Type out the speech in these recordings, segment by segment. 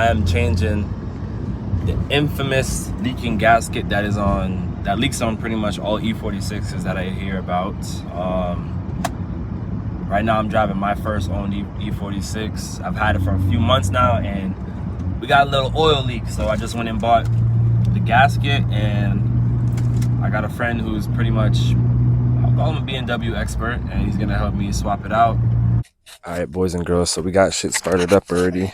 I am changing the infamous leaking gasket that leaks on pretty much all E46s that I hear about. Right now I'm driving my first owned E46. I've had it for a few months now, and we got a little oil leak, so I just went and bought the gasket, and I got a friend who's pretty much, I'll call him a BMW expert, and he's gonna help me swap it out. All right, boys and girls, so we got shit started up already.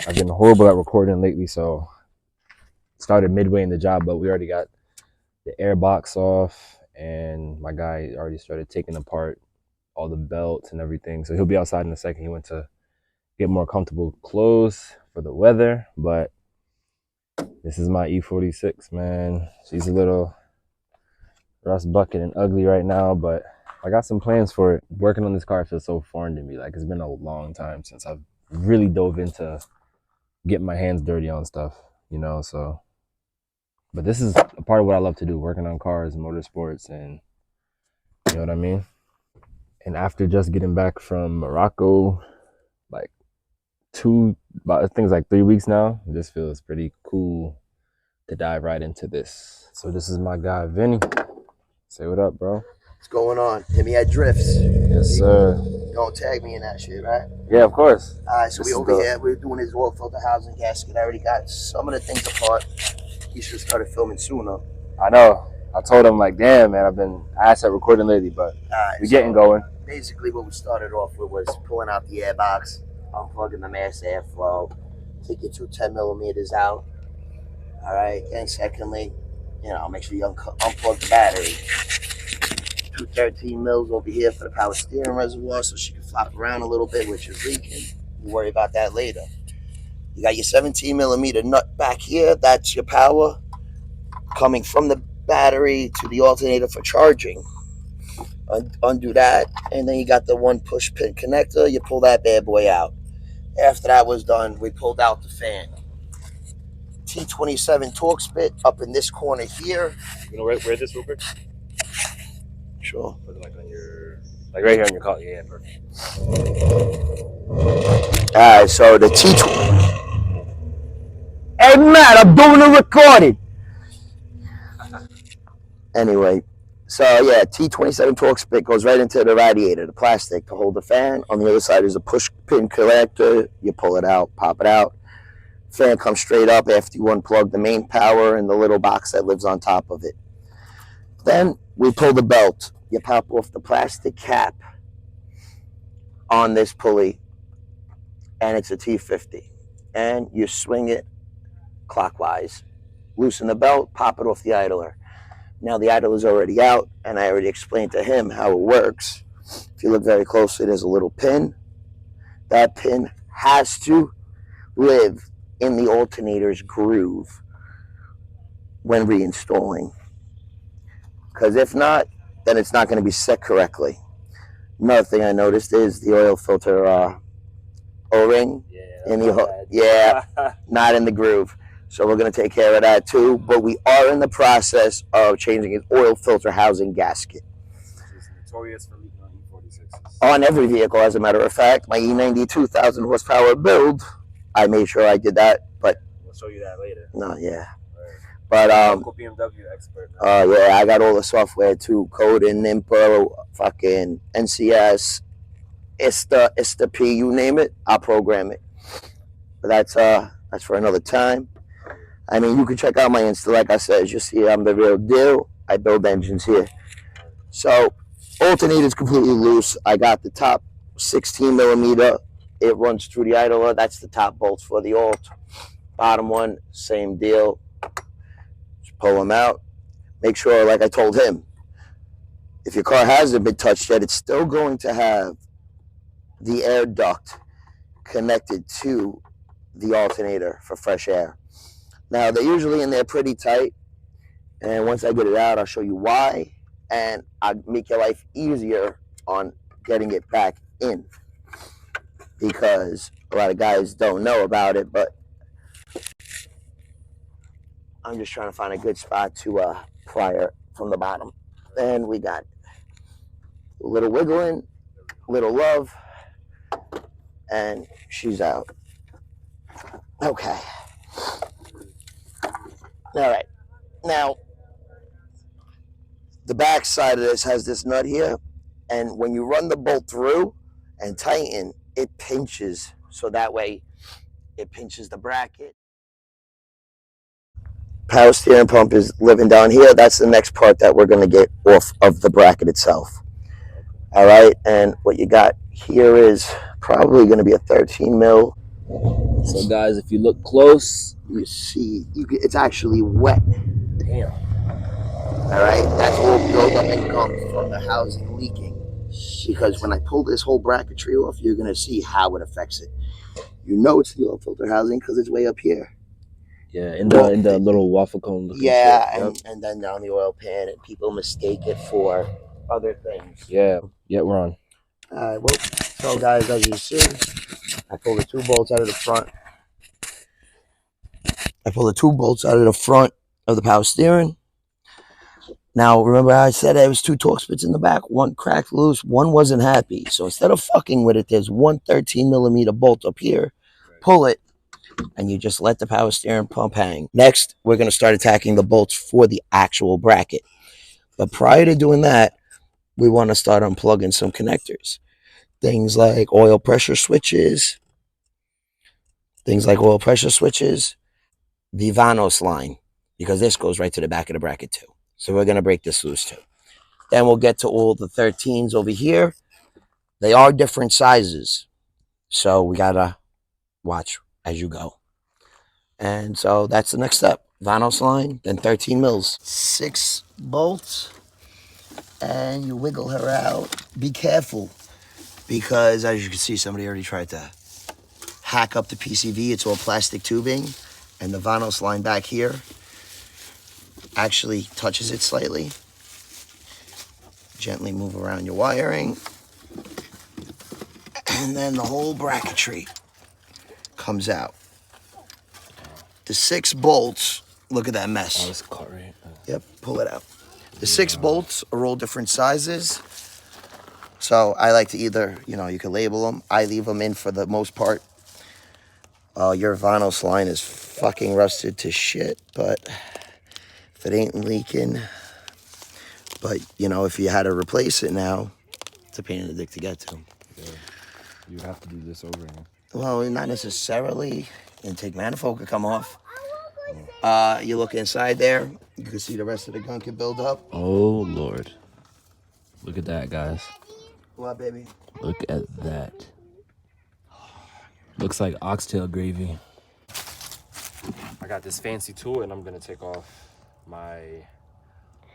I've been horrible at recording lately, so started midway in the job, but we already got the air box off, and my guy already started taking apart all the belts and everything. So he'll be outside in a second. He went to get more comfortable clothes for the weather, but this is my E46, man. She's a little rust bucket and ugly right now, but I got some plans for it. Working on this car feels so foreign to me. Like, it's been a long time since I've really dove into getting my hands dirty on stuff, you know, so. But this is a part of what I love to do, working on cars and motorsports, and you know what I mean? And after just getting back from Morocco, like I think it's like 3 weeks now, it just feels pretty cool to dive right into this. So this is my guy, Vinny. Say what up, bro. What's going on? Hit me at Drifts. Yes, sir. Don't tag me in that shit, right? Yeah, of course. All right, so we over here. We're doing his oil filter housing gasket. I already got some of the things apart. He should have started filming sooner. I know. I told him, like, damn, man, I've been ass at recording lately, but we're getting going. Basically, what we started off with was pulling out the air box, unplugging the mass airflow, take your 2 10mm out. All right, and secondly, make sure you unplug the battery. 2 13mm over here for the power steering reservoir so she can flop around a little bit, which is leaking. We'll worry about that later. You got your 17mm nut back here. That's your power coming from the battery to the alternator for charging. Undo that, and then you got the 1 push pin connector. You pull that bad boy out. After that was done, we pulled out the fan. T27 torque spit up in this corner here. You know where this real quick? Sure. Put it like on your, like right here on your collar. Yeah, perfect. All right, so the T20. Hey, Matt, I'm doing a recording. Anyway, so yeah, T27 torque spit goes right into the radiator, the plastic to hold the fan. On the other side is a push pin connector. You pull it out, pop it out. Fan comes straight up after you unplug the main power and the little box that lives on top of it. Then we pull the belt. You pop off the plastic cap on this pulley, and it's a T50. And you swing it clockwise. Loosen the belt, pop it off the idler. Now the idler is already out, and I already explained to him how it works. If you look very closely, there's a little pin. That pin has to live in the alternator's groove when reinstalling. Because if not, then it's not going to be set correctly. Another thing I noticed is the oil filter O-ring not in the groove. So we're going to take care of that too. But we are in the process of changing his oil filter housing gasket. It's notorious for leaking on E46s. On every vehicle, as a matter of fact. My E90 2,000 horsepower build, I made sure I did that. But we'll show you that later. No, yeah. But local BMW expert. Yeah, I got all the software too. Coding, Impo, fucking NCS, ISTA P, you name it, I'll program it. But that's for another time. I mean, you can check out my Insta, like I said. You see, I'm the real deal. I build engines here. So, alternator's completely loose. I got the top 16mm. It runs through the idler. That's the top bolts for the alt. Bottom one, same deal. Pull them out. Make sure, like I told him, if your car hasn't been touched yet, it's still going to have the air duct connected to the alternator for fresh air. Now, they're usually in there pretty tight, and once I get it out, I'll show you why, and I'll make your life easier on getting it back in, because a lot of guys don't know about it, but I'm just trying to find a good spot to pry it from the bottom. Then we got a little wiggling, little love, and she's out. Okay. All right. Now, the back side of this has this nut here, and when you run the bolt through and tighten, it pinches. So that way, it pinches the bracket. Power steering pump is living down here. That's the next part that we're going to get off of the bracket itself. All right, and what you got here is probably going to be a 13 mil. So guys, if you look close, You see, it's actually wet. damn. All right, that's all buildup and gunk from the housing leaking. Because when I pull this whole bracketry off, you're going to see how it affects it. You know it's the oil filter housing because it's way up here. Yeah, in the little waffle cone looking yeah, shit. and, Yep. and then down the oil pan, and people mistake it for other things. Yeah, we're on. All right, well, so guys, as you see, I pull the two bolts out of the front. I pull the two bolts out of the front of the power steering. Now, remember I said there was two torque spits in the back. One cracked loose. One wasn't happy. So instead of fucking with it, there's one 13 millimeter bolt up here. Pull it, and you just let the power steering pump hang. Next, we're going to start attacking the bolts for the actual bracket. But prior to doing that, we want to start unplugging some connectors. Things like oil pressure switches. The VonTe line, because this goes right to the back of the bracket too. So we're going to break this loose too. Then we'll get to all the 13s over here. They are different sizes, so we got to watch as you go. And so that's the next step. VonTe line, then 13 mils. 6 bolts, and you wiggle her out. Be careful, because as you can see, somebody already tried to hack up the PCV. It's all plastic tubing, and the VonTe line back here actually touches it slightly. Gently move around your wiring, and then the whole bracketry comes out. The 6 bolts, look at that mess. Oh, it's caught right. Yep, pull it out. The 6 bolts are all different sizes. So I like to either, you can label them. I leave them in for the most part. Your VonTe line is fucking rusted to shit, but if it ain't leaking, but if you had to replace it now, it's a pain in the dick to get to. Yeah. You have to do this over again. Well, not necessarily. Intake manifold could come off. You look inside there, you can see the rest of the gunk can build up. Oh Lord. Look at that, guys. What, baby? Look at that. Looks like oxtail gravy. I got this fancy tool and I'm gonna take off my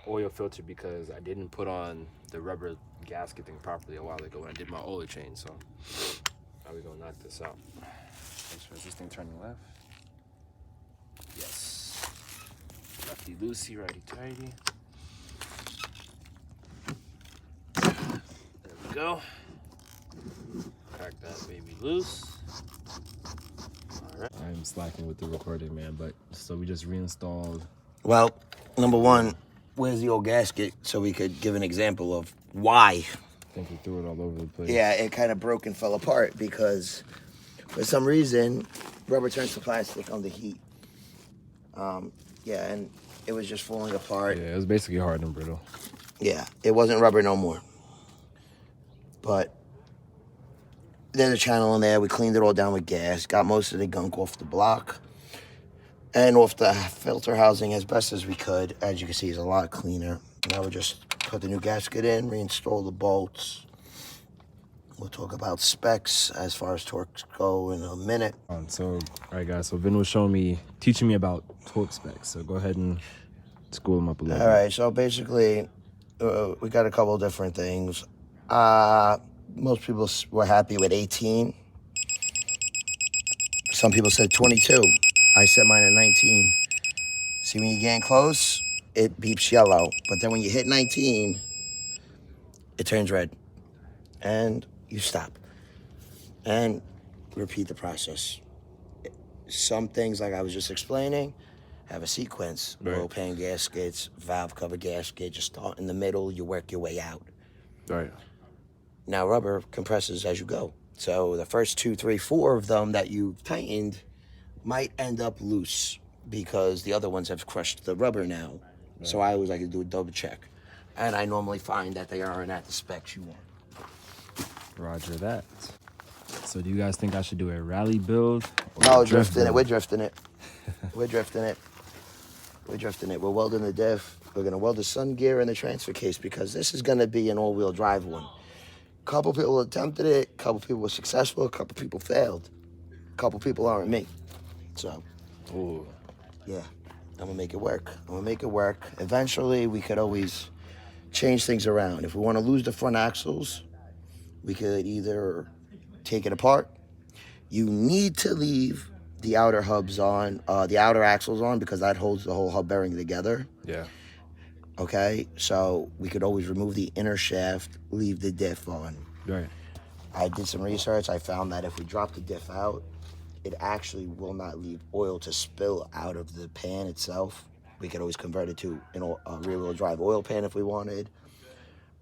oil filter because I didn't put on the rubber gasket thing properly a while ago when I did my oil change. So now we're gonna knock this out. Is this thing turning left? Yes. Lefty loosey, righty tighty. There we go. Crack that baby loose. Alright. I'm slacking with the recording, man, but so we just reinstalled. Well, number one, where's the old gasket so we could give an example of why? I think we threw it all over the place. Yeah, it kind of broke and fell apart because for some reason, rubber turns to plastic under heat. Yeah, and it was just falling apart. Yeah, it was basically hard and brittle. Yeah, it wasn't rubber no more. But there's a channel in there. We cleaned it all down with gas, got most of the gunk off the block and off the filter housing as best as we could. As you can see, it's a lot cleaner. Now we just put the new gasket in, reinstall the bolts. We'll talk about specs as far as torques go in a minute. So, all right, guys. So Vin was teaching me about torque specs. So go ahead and school him up a little bit. All right. So basically, we got a couple different things. Most people were happy with 18. Some people said 22. I set mine at 19. See, when you're getting close, it beeps yellow. But then when you hit 19, it turns red. And you stop. And repeat the process. Some things, like I was just explaining, have a sequence. Right. Oil pan gaskets, valve cover gasket. Just start in the middle, you work your way out. Right. Now rubber compresses as you go. So the first 2, 3, 4 of them that you tightened might end up loose because the other ones have crushed the rubber now. Right. So I always like to do a double check. And I normally find that they aren't at the specs you want. Roger that. So do you guys think I should do a rally build? No, drifting it. We're drifting it. We're drifting it. We're drifting it. We're welding the diff. We're going to weld the sun gear and the transfer case because this is going to be an all-wheel drive one. A couple people attempted it. A couple people were successful. A couple people failed. A couple people aren't me. So, ooh. Yeah, I'm going to make it work. I'm going to make it work. Eventually, we could always change things around. If we want to lose the front axles, we could either take it apart. You need to leave the outer hubs on, the outer axles on, because that holds the whole hub bearing together. Yeah. Okay, so we could always remove the inner shaft, leave the diff on. Right. I did some research. I found that if we drop the diff out, it actually will not leave oil to spill out of the pan itself. We could always convert it to a rear-wheel drive oil pan if we wanted.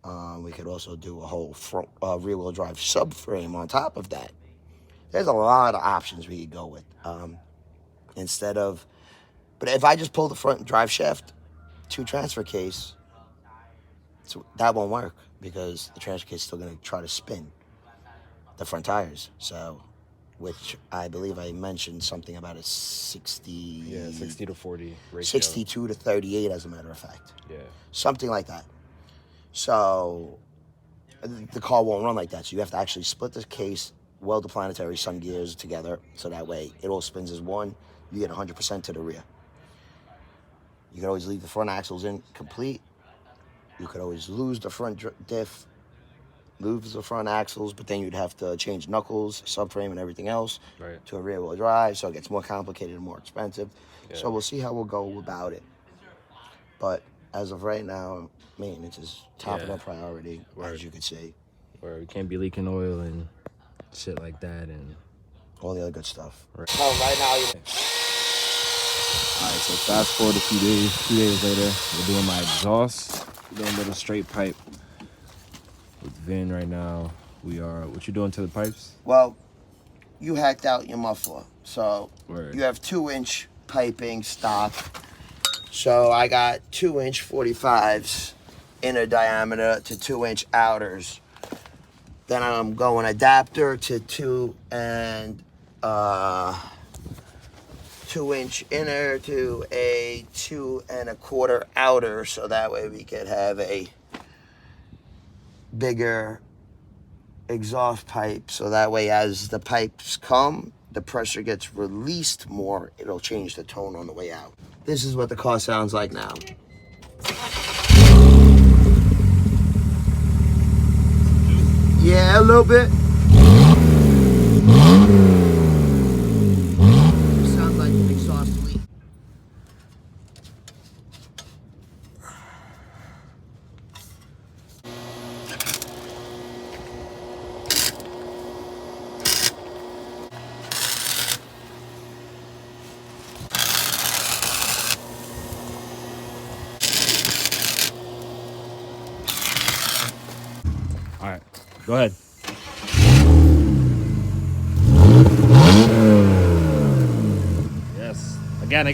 We could also do a whole front rear-wheel drive subframe on top of that. There's a lot of options we could go with. But if I just pull the front drive shaft to transfer case, so that won't work because the transfer case is still going to try to spin the front tires. So, which I believe I mentioned something about a 60... Yeah, 60 to 40 ratio. 62 to 38, as a matter of fact. Yeah. Something like that. So, the car won't run like that. So you have to actually split the case, weld the planetary sun gears together, so that way it all spins as one. You get 100% to the rear. You can always leave the front axles in complete. You could always lose the front diff, lose the front axles, but then you'd have to change knuckles, subframe, and everything else to a rear-wheel drive, so it gets more complicated and more expensive. Yeah. So we'll see how we'll go about it. But as of right now, maintenance is top of the priority, as you can see. Where we can't be leaking oil and shit like that and all the other good stuff. Right. So right now, all right, so fast forward a few days later, we're doing my exhaust. We're doing a little straight pipe with Vin right now. What you doing to the pipes? Well, you hacked out your muffler. So Word. You have 2-inch piping stock. So I got 2-inch 45s inner diameter to 2-inch outers. Then I'm going adapter to 2-inch inner to a 2 1/4 outer, so that way we could have a bigger exhaust pipe. So that way, as the pipes come, the pressure gets released more. It'll change the tone on the way out. This is what the car sounds like now. Yeah, a little bit. It sounds like an exhaust leak. All right, go ahead. Yes, again.